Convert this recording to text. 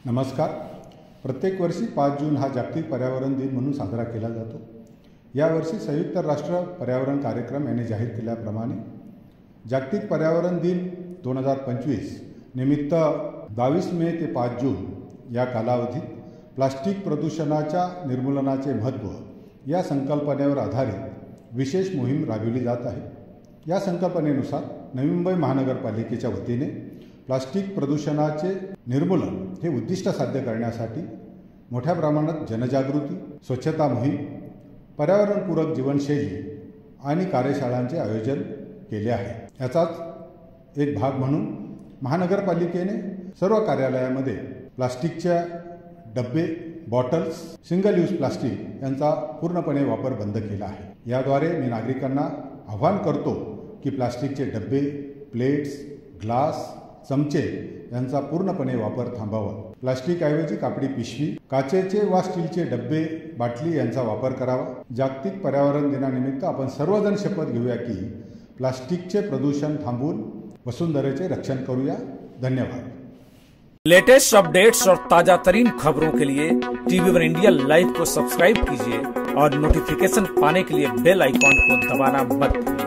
नमस्कार. प्रत्येक वर्षी 5 जून हा जागतिक पर्यावरण दिन म्हणून साजरा केला जातो. यावर्षी संयुक्त राष्ट्र पर्यावरण कार्यक्रम यांनी जाहीर केल्याप्रमाणे जागतिक पर्यावरण दिन 2025 निमित्त 22 मे ते 5 जून या कालावधीत प्लास्टिक प्रदूषणाच्या निर्मूलनाचे महत्त्व या संकल्पनेवर आधारित विशेष मोहीम राबविली जात आहे. या संकल्पनेनुसार नवी मुंबई महानगरपालिकेच्या वतीने प्लास्टिक प्रदूषणाचे निर्मूलन हे उद्दिष्ट साध्य करण्यासाठी मोठ्या प्रमाणात जनजागृती, स्वच्छता मोहीम, पर्यावरणपूरक जीवनशैली आणि कार्यशाळांचे आयोजन केले आहे. याचाच एक भाग म्हणून महानगरपालिकेने सर्व कार्यालयामध्ये प्लास्टिकच्या डब्बे, बॉटल्स, सिंगल यूज प्लास्टिक यांचा पूर्णपणे वापर बंद केला आहे. याद्वारे मी नागरिकांना आवाहन करतो की प्लास्टिकचे डब्बे, प्लेट्स, ग्लास, चमचे यांचा पूर्णपणे वापर थांबावा. प्लास्टिकऐवजी कापडी पिशवी, काचेचे वा स्टीलचे डब्बे, बाटली यांचा वापर करावा. जागतिक पर्यावरण दिनानिमित्त आपण सर्वजण शपथ घेऊया की प्लास्टिकचे प्रदूषण थांबवून वसुंधरेचे रक्षण करूया. धन्यवाद. लेटेस्ट अपडेट्स और ताजा तरीन खबरों के लिए TV1 इंडिया लाइव को सब्सक्राइब कीजिए और नोटिफिकेशन पाने के लिए बेल आइकॉन को दबाना मत भूलिए.